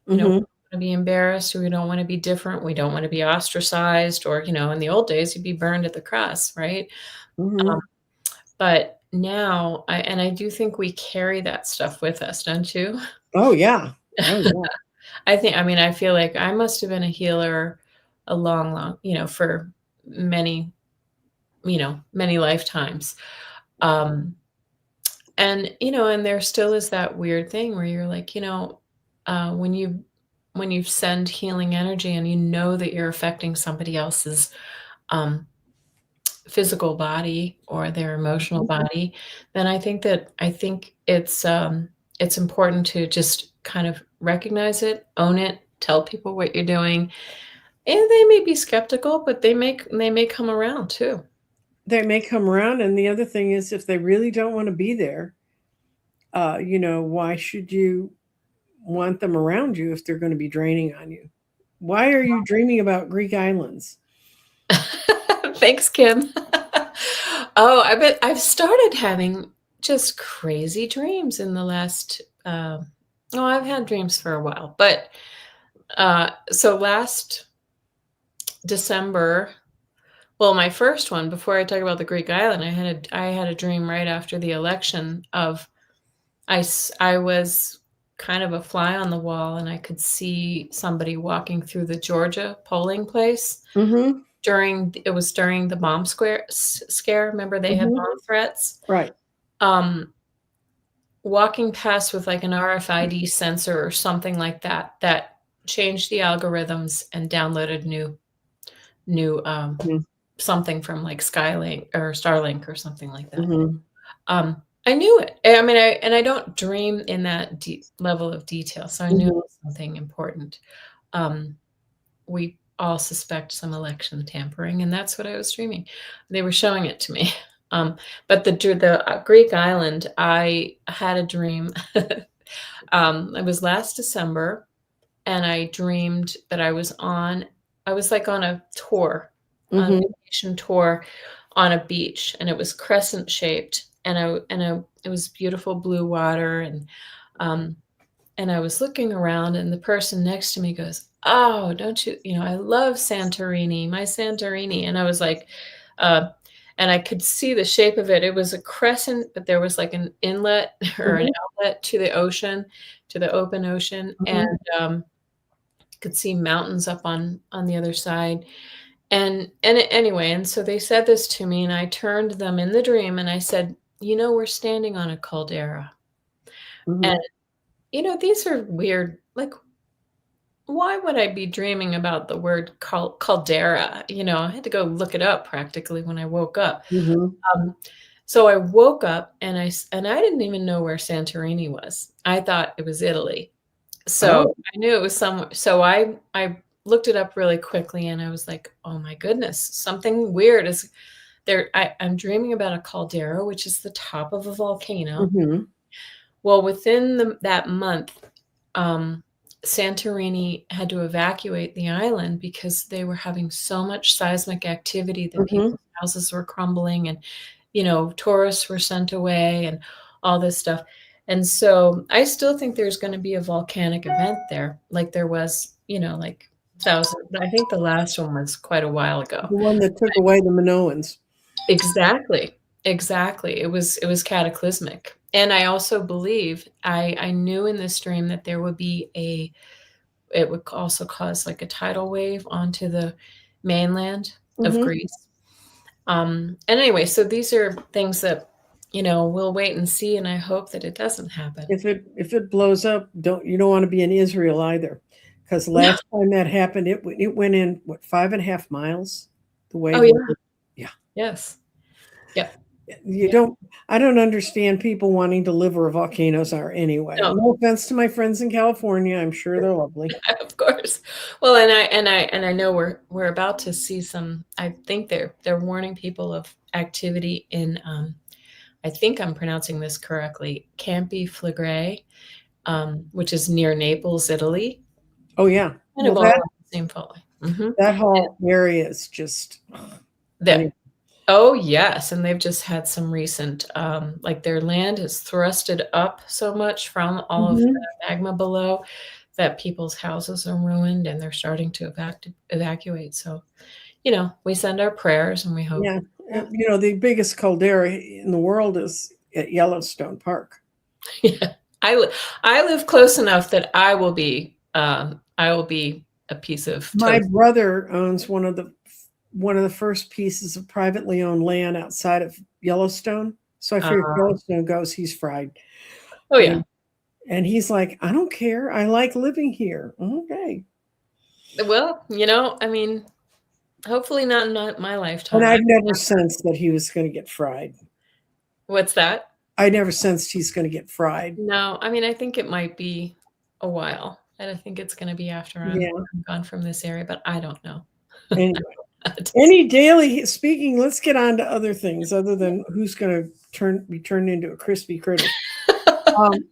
We Hmm. don't wanna be embarrassed, we don't wanna be different, we don't wanna be ostracized, or, in the old days, you'd be burned at the cross, right? Um, Hmm. but now I do think we carry that stuff with us, don't you? Oh yeah. Oh yeah. I feel like I must have been a healer a long, long, for many, many lifetimes. Um, and there still is that weird thing where you're like, when you send healing energy and you know that you're affecting somebody else's um, physical body or their emotional Mhm. body, then I think it's important to just kind of recognize it, own it, tell people what you're doing, and they may be skeptical, but they may come around too. They may come around, and the other thing is, if they really don't want to be there, why should you want them around you if they're going to be draining on you? Why are you dreaming about Greek islands? Thanks, Kim. Oh, I bet I've started having just crazy dreams in the last, oh, I've had dreams for a while, but, so last December, well, my first one, before I talk about the Greek island, I had a dream right after the election of I was kind of a fly on the wall, and I could see somebody walking through the Georgia polling place. Mhm. During the bomb scare, remember they had Mhm. bomb threats? Right. Um, Walking past with, like, an RFID sensor or something like that, changed the algorithms and downloaded new Mhm. something from like Skylink or Starlink or something like that. Mhm. I knew it. I mean, I don't dream in that deep level of detail, so I knew it Mhm. was something important. We all suspect some election tampering, and that's what I was dreaming. They were showing it to me. But the Greek island, I had a dream. It was last December, and I dreamed that I was like on a tour, on a Mhm. vacation tour on a beach, and it was crescent shaped, it was beautiful blue water, um, and I was looking around, and the person next to me goes, "Oh, don't you, I love Santorini, my Santorini." And I was like, uh, and I could see the shape of it. It was a crescent, but there was like an inlet or an Mhm. outlet to the ocean, to the open ocean, and Mhm. could see mountains up on the other side. Anyway, and so they said this to me, and I turned them in the dream, and I said, we're standing on a caldera, and Mhm. these are weird. Like, why would I be dreaming about the word caldera? I had to go look it up practically when I woke up. Mhm. Um, so I woke up, and I didn't even know where Santorini was. I thought it was Italy. So Oh. I knew it was somewhere. So I looked it up really quickly, and I was like, "Oh my goodness, something weird is there." I'm dreaming about a caldera, which is the top of a volcano. Mhm. Well, within that month, um, Santorini had to evacuate the island because they were having so much seismic activity that Mhm. people's houses were crumbling, and tourists were sent away, and all this stuff. And so I still think there's going to be a volcanic event there, like there was, like thousand. I think the last one was quite a while ago. The one that took away the Minoans. Exactly. Exactly. It was cataclysmic. And I also believe I knew in this dream that there would be it would also cause like a tidal wave onto the mainland of Mhm. Greece. And anyway, so these are things that, we'll wait and see, and I hope that it doesn't happen. If it blows up, you don't want to be in Israel either, because No. last time that happened, it went in what 5.5 miles. The Oh wave yeah. went. Yeah. Yes. Yep. You Yep. don't. I don't understand people wanting to live where volcanoes are anyway. No. No offense to my friends in California. I'm sure they're lovely. Of course. Well, and I know we're about to see some. I think they're warning people of activity in. I think I'm pronouncing this correctly. Campi Flegrei, which is near Naples, Italy. Oh yeah. Kind Well, of all in the same fault. Hmm. that whole area is just. That. Anyway. Oh yes, and they've just had some recent, like their land has thrusted up so much from all of the Mhm. magma below that people's houses are ruined, and they're starting to evacuate. So, we send our prayers, and we hope. Yeah. Yeah. The biggest caldera in the world is at Yellowstone Park. Yeah. I live close enough that I will be a piece of My toast. brother owns one of the first pieces of privately owned land outside of Yellowstone. So I Uh, figure if Yellowstone goes, he's fried. oh yeah. And and he's like, I don't care. I like living here. Okay. Well, I mean, hopefully not in my And lifetime. I've never sensed that he was going to get fried. What's that? I never sensed he's going to get fried. No, I mean, I think it might be a while, and I think it's gonna be after Yeah. I'm gone from this area, but I don't know. Anyway, speaking, let's get on to other things other than who's going to be turned into a crispy critter.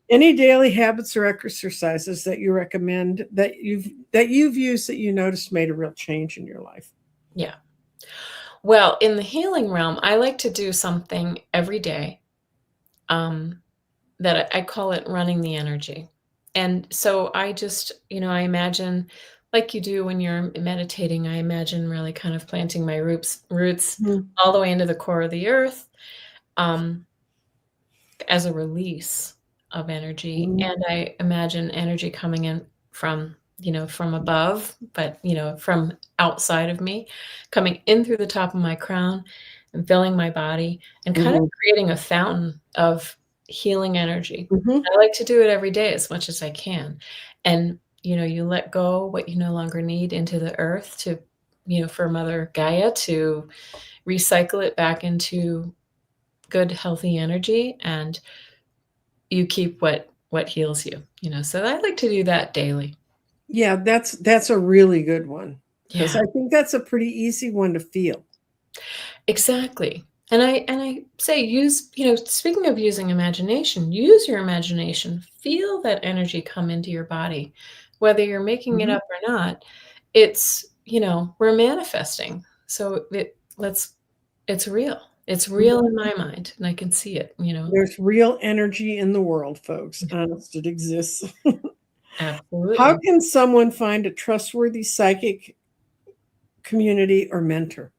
Any daily habits or exercises that you recommend that you've used that you noticed made a real change in your life? Yeah. Well, in the healing realm, I like to do something every day, um, that I call it running the energy. And so I just, I imagine like you do when you're meditating, I imagine really kind of planting my roots Mhm. all the way into the core of the earth, um, as a release of energy. Mhm. And I imagine energy coming in from above, but, from outside of me, coming in through the top of my crown and filling my body and kind of Mhm. creating a fountain of healing energy. Mhm. I like to do it every day as much as I can. And you let go what you no longer need into the earth to, for Mother Gaia to recycle it back into good, healthy energy, and you keep what heals you. So I like to do that daily. Yeah, that's a really good one, because Yeah, I think that's a pretty easy one to feel. exactly. And I say, speaking of using imagination, use your imagination. Feel that energy come into your body, whether you're making it Mhm. up or not. It's, we're manifesting. So it's real. It's real Mhm. in my mind, and I can see it. There's real energy in the world, folks. Honest, it exists. How Absolutely. can someone find a trustworthy psychic community or mentor?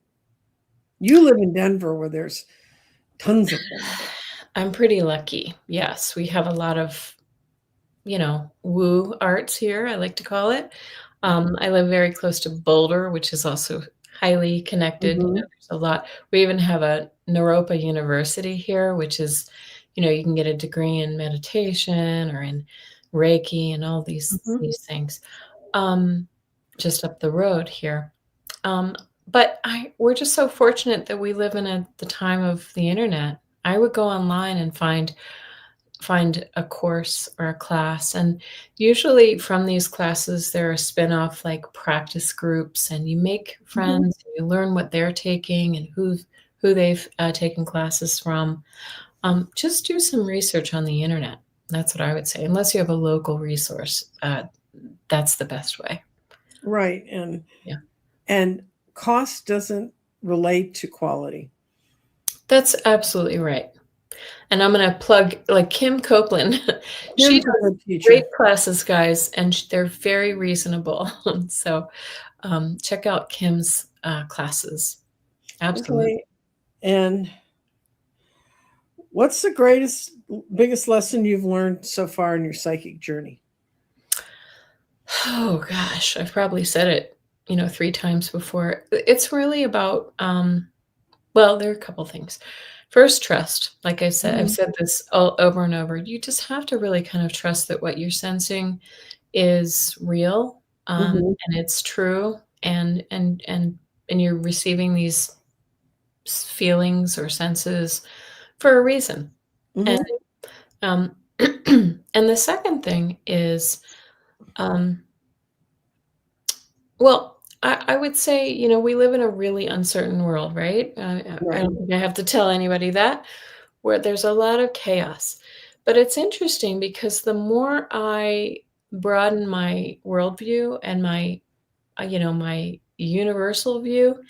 You live in Denver, where there's tons of them. I'm pretty lucky. Yes, we have a lot of, woo arts here, I like to call it. I live very close to Boulder, which is also highly connected. Mhm. There's a lot. We even have a Naropa University here, which is, you can get a degree in meditation or in Reiki and all these Mhm. these things. Um, just up the road here. Um, but we're just so fortunate that we live in the time of the internet. I would go online and find a course or a class, and usually from these classes there are spin-off like practice groups, and you make Mhm. friends, and you learn what they're taking and who they've taken classes from. Just do some research on the internet. That's what I would say, unless you have a local resource. That's the best way. Right, Yeah, and cost doesn't relate to quality. that's absolutely right. And I'm going to plug like Kim Copeland. She Kim's a does good great teacher. classes, guys, and they're very reasonable. So check out Kim's classes. Absolutely. Okay, and what's the biggest lesson you've learned so far in your psychic journey? Oh gosh, I've probably said it, 3 times before. It's really about, well, there are a couple things. First, trust. Like I said, I've Mhm. said this all over and over. You just have to really kind of trust that what you're sensing is real, Mhm. and it's true, and you're receiving these feelings or senses for a reason. And Mhm. and the second thing is, um, well, I would say, we live in a really uncertain world, right? I Right. don't think I have to tell anybody that, where there's a lot of chaos. But it's interesting because the more I broaden my worldview and my universal view,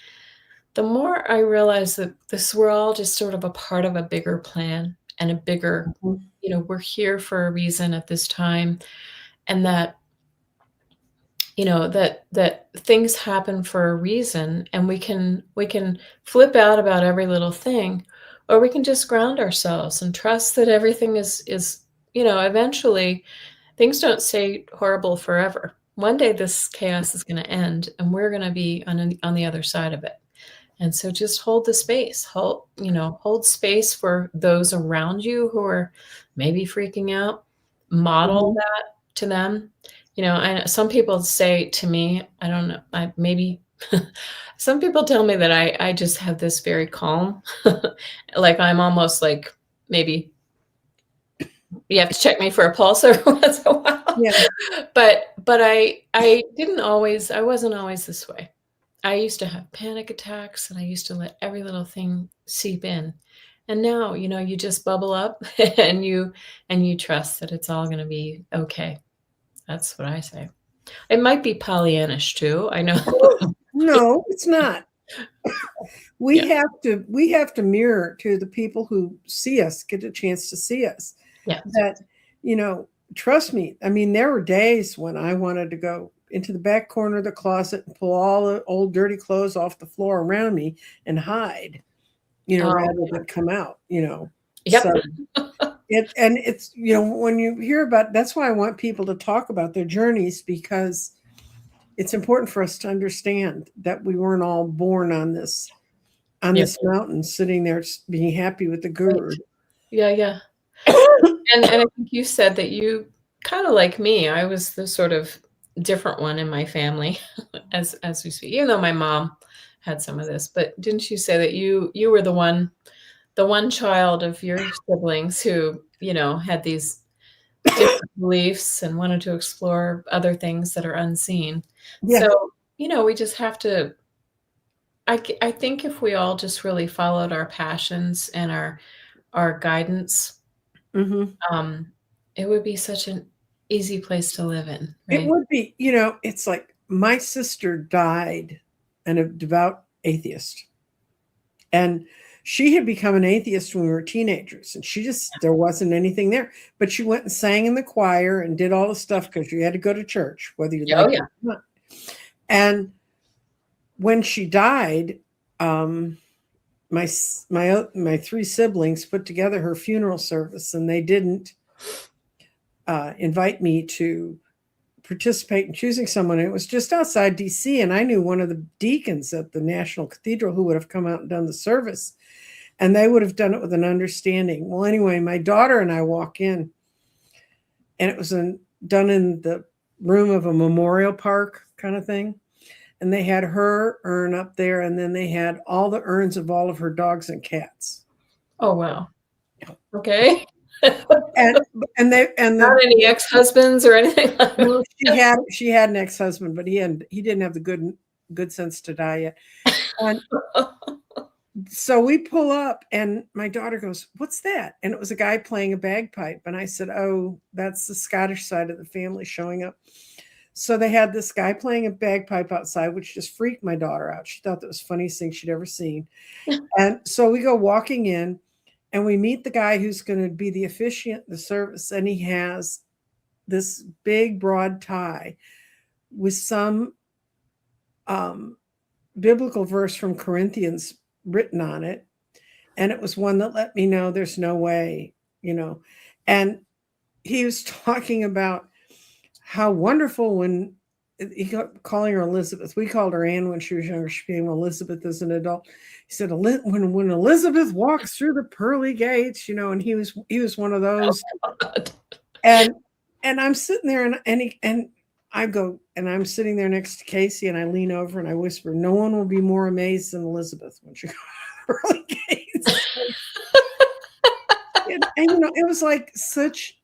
the more I realize that we're all just sort of a part of a bigger plan and a bigger, Mhm. we're here for a reason at this time, and that that things happen for a reason, and we can flip out about every little thing, or we can just ground ourselves and trust that everything is eventually things don't stay horrible forever. One day this chaos is going to end, and we're going to be on the other side of it. And so just hold the space. Hold space for those around you who are maybe freaking out. Model Mhm. that to them. I know some people say to me, I don't know, maybe some people tell me that I just have this very calm, like I'm almost like maybe you have to check me for a pulse every once in a while. Yeah. But I wasn't always this way. I used to have panic attacks, and I used to let every little thing seep in. And now, you just bubble up and you trust that it's all gonna be okay. That's what I say. It might be Pollyannish too, I know. No, it's not. Yeah, We have to mirror to the people who see us, get a chance to see us. yes. That, you know, trust me. I mean, there were days when I wanted to go into the back corner of the closet and pull all the old dirty clothes off the floor around me and hide, Oh, rather than come out. yep. So it's when you hear about, that's why I want people to talk about their journeys, because it's important for us to understand that we weren't all born on Yeah, this mountain sitting there being happy with the right. guru. Yeah, yeah. And I think you said that you kinda like me, I was the sort of different one in my family as we speak, even though my mom had some of this. But didn't you say that you were the one child of your siblings who, had these different beliefs and wanted to explore other things that are unseen? Yeah. So, we just have to, I think if we all just really followed our passions and our guidance, Mm-hmm. it would be such an easy place to live in, It right? would be, it's like my sister died and a devout atheist. And she had become an atheist when we were teenagers, and there wasn't anything there. But she went and sang in the choir and did all the stuff because you had to go to church, whether you Oh liked it yeah. or not. And when she died, my three siblings put together her funeral service, and they didn't invite me to participate in choosing someone. It was just outside DC, and I knew one of the deacons at the National Cathedral who would have come out and done the service, and they would have done it with an understanding. Well, anyway, my daughter and I walk in, and it was done in the room of a memorial park kind of thing. And they had her urn up there, and then they had all the urns of all of her dogs and cats. Oh wow. Okay. And Not any ex-husbands or anything like that. no, she had an ex-husband, but he didn't have the good sense to die yet. And so we pull up, and my daughter goes, "What's that?" And it was a guy playing a bagpipe. And I said, "Oh, that's the Scottish side of the family showing up." So they had this guy playing a bagpipe outside, which just freaked my daughter out. She thought that was the funniest thing she'd ever seen. And so we go walking in, and we meet the guy who's going to be the officiant in the service. And he has this big, broad tie with some biblical verse from Corinthians written on it. And it was one that let me know there's no way, And he was talking about how wonderful when he kept calling her Elizabeth. We called her Anne when she was younger. She became Elizabeth as an adult. He said, when Elizabeth walks through the pearly gates, and he was one of those. Oh, and I'm sitting there, and I go, and I'm sitting there next to Casey, and I lean over and I whisper, "No one will be more amazed than Elizabeth when she goes through the pearly gates." and it was like such.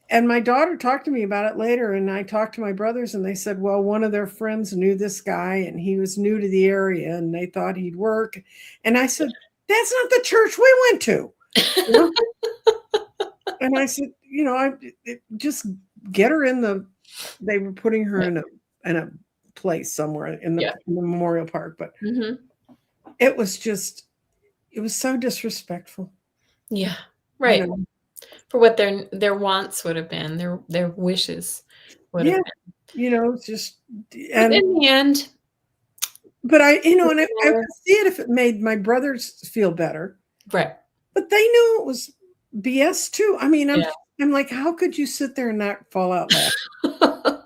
And my daughter talked to me about it later, and I talked to my brothers, and they said, well, one of their friends knew this guy, and he was new to the area, and they thought he'd work. And I said, that's not the church we went to. And I said, just get her they were putting her in a place somewhere in the memorial park. But it was so disrespectful. Yeah, right. For what their wants would have been, their wishes would have been. Just and in the end. But I could see it if it made my brothers feel better. Right. But they knew it was BS too. I mean, I'm like, how could you sit there and not fall out laughing?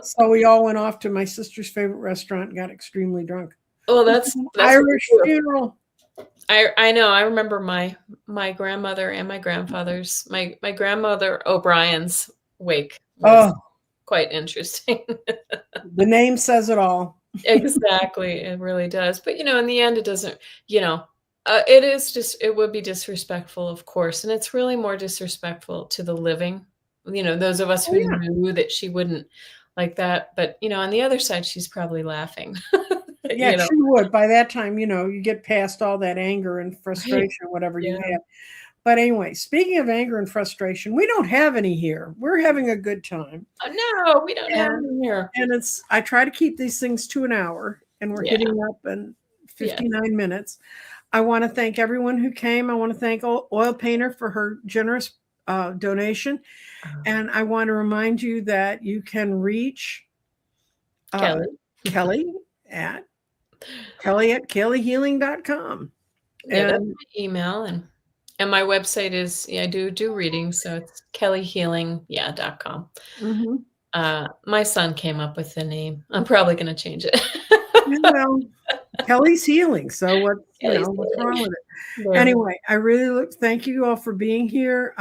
So we all went off to my sister's favorite restaurant and got extremely drunk. Well, that's Irish funeral. I know. I remember my grandmother and my grandfather's, my grandmother O'Brien's wake was quite interesting. The name says it all. Exactly. It really does. But, in the end, it doesn't, it would be disrespectful, of course. And it's really more disrespectful to the living, those of us who knew that she wouldn't like that. But, on the other side, she's probably laughing. Yeah, she would. By that time, you get past all that anger and frustration, whatever you have. But anyway, speaking of anger and frustration, we don't have any here. We're having a good time. Oh, no, we don't have any here. And I try to keep these things to an hour, and we're hitting up in 59 minutes. I want to thank everyone who came. I want to thank Oil Painter for her generous donation. And I want to remind you that you can reach Kelly at kellyhealing.com. And email and my website is I do readings, so it's kellyhealing.com. My son came up with the name. I'm probably going to change it. Well, Kelly's Healing. So what's wrong with it? Anyway, I really thank you all for being here.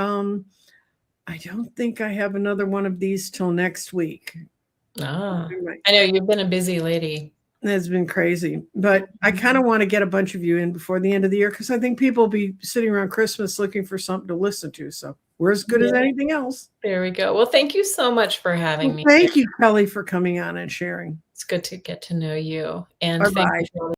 I don't think I have another one of these till next week. Ah, I know you've been a busy lady. It's been crazy, but I kind of want to get a bunch of you in before the end of the year because I think people will be sitting around Christmas looking for something to listen to. So we're as good as anything else. There we go. Well, thank you so much for having me. Thank you, Kelly, for coming on and sharing. It's good to get to know you. And Bye-bye. thank you for all the